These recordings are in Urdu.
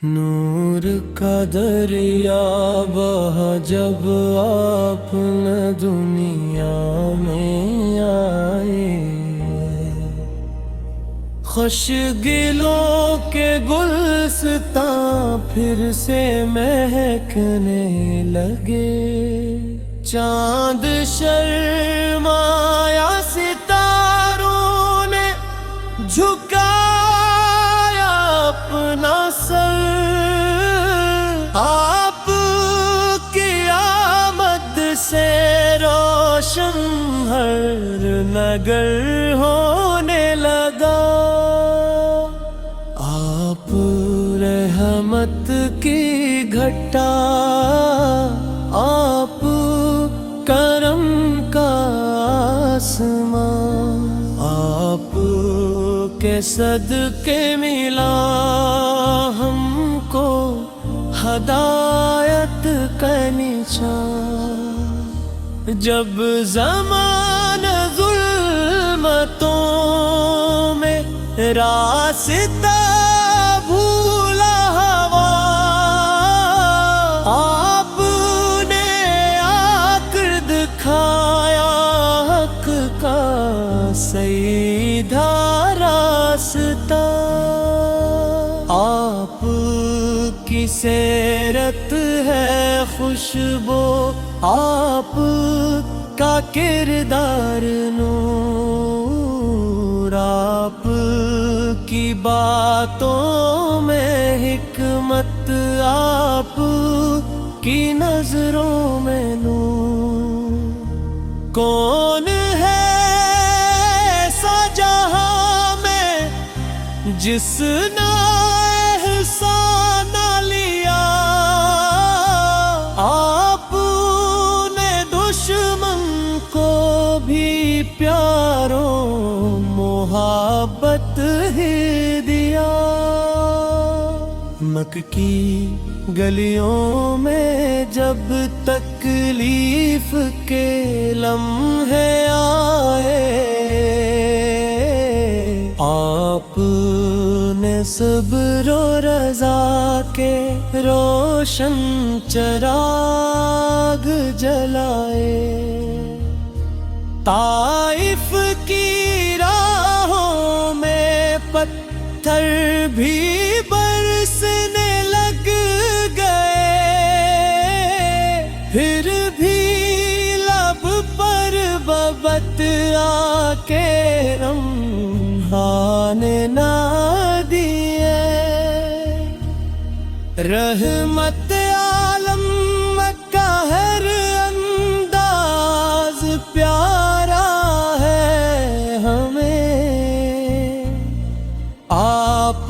نور کا دریا بہا جب آپ نہ دنیا میں آئے، خوش گلوں کے گلستاں پھر سے مہکنے لگے، چاند شرمایا ستاروں نے جھکایا اپنا سر، آپ کی آمد سے روشن ہر نگر ہونے لگا، آپ رحمت کی گھٹا، آپ کرم کا آسمان، آپ کے صدقے ملا ہم کو ہدایت کا نشان، جب زمانہ ظلمتوں میں راستہ بھولا ہوا، آپ نے آ کر دکھایا حق کا سیدھا راستہ، آپ کی سیرت ہے خوشبو، آپ کا کردار نور، آپ کی باتوں میں حکمت، آپ کی نظروں میں نور، کون ہے ایسا جہاں میں جس نے احسان نہ لیا، آپ نے دشمن کو بھی پیاروں محبت ہی دیا، مکہ کی گلیوں میں جب تکلیف کے لمحے آئے، آپ نے صبر و رضا کے روشن چراغ جلائے، طائف کی راہوں میں پتھر بھی برسنے لگ گئے، پھر بھی لب پر ببت آ کے رمحان نہ دیے، رحمت عالم کا ہر انداز پیارا ہے ہمیں، آپ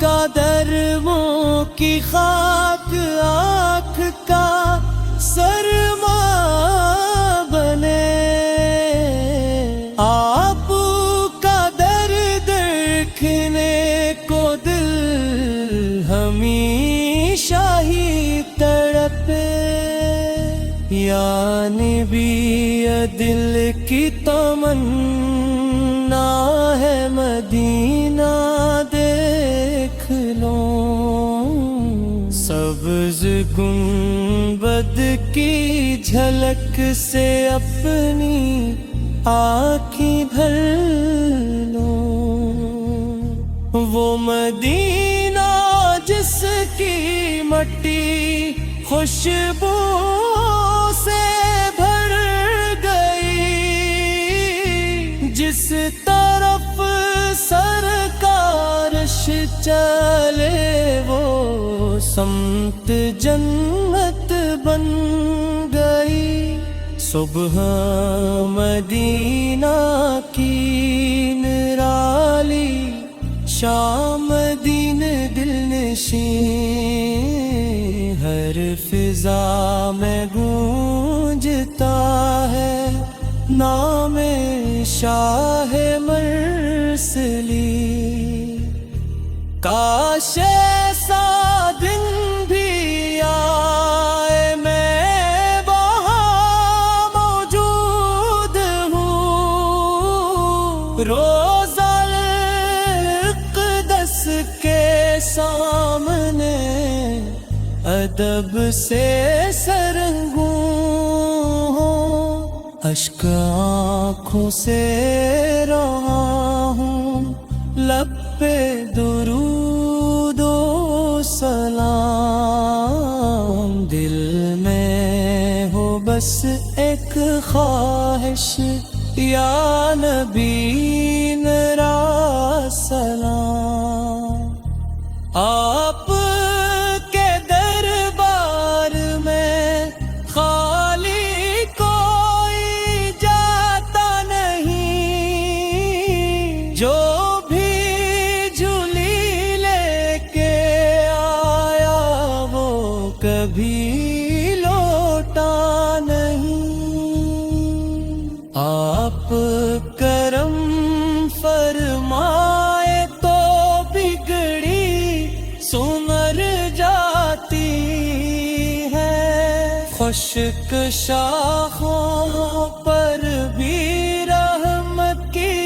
کا درموں کی خاک آنکھ کا سرما بنے، آپ کا درد دیکھنے کو دل ہمیشہ ہی تڑپے، یا نبی دل کی تمنا ہے مدینہ دیکھ لو، سبز گنبد کی جھلک سے اپنی آنکھیں بھر لو، وہ مدینہ جس کی مٹی خوشبو سے بھر گئی، جس طرف سرکارش چلے وہ سمت جنت بن گئی، صبح مدینہ کی نرالی، شام دین دل نشین، ہر فضا میں گونجتا ہے نام شاہ مرسلی، کاش ایسا دن بھی آئے میں وہاں موجود ہوں، روزہ اقدس کے سامنے ادب سے سرنگوں ہوں، اشک آنکھوں سے رہا ہوں، لب پہ درود و سلام، دل میں ہو بس ایک خواہش، یا نبی میرا سلام۔ آپ کے دربار میں خالی کوئی جاتا نہیں، جو بھی جھولی لے کے آیا وہ کبھی لوٹا نہیں۔ آپ کرم فرمائے تو بگڑی سمر جاتی ہے، خشک شاخوں پر بھی رحمت کی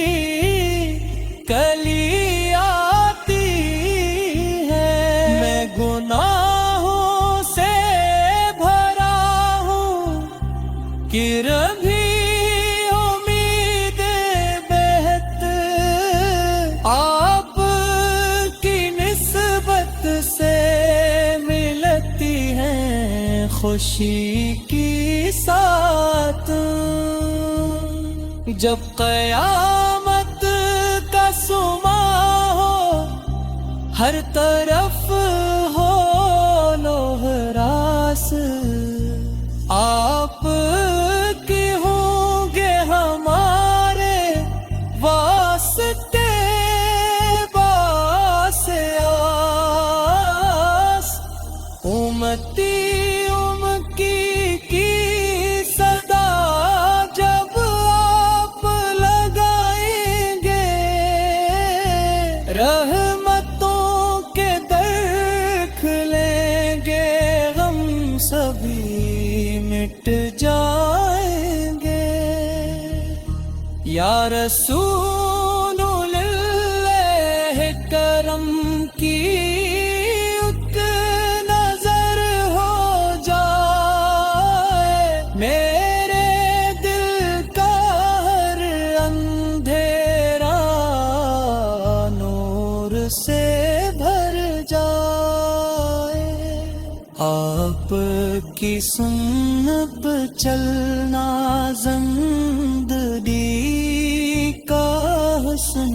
کلی آتی ہے۔ میں گناہوں سے بھرا ہوں، کرم بھی امید بہت آپ کی نسبت سے ملتی ہیں، خوشی کی ساتھ جب قیامت کا سما ہو، ہر طرف ہو لوہ راس، آپ کی ہوں گے ہمارے واسطے باس آس، امتی کی صدا جب آپ لگائیں گے، رحمتوں کے در کھلیں گے، غم سبھی مٹ جائیں گے۔ یا رسول اللہ کرم کی ایک نظر ہو جائے، میرے دل کا ہر اندھیرا نور سے بھر جائے۔ آپ کی سنت چلنا زندگی کا حسن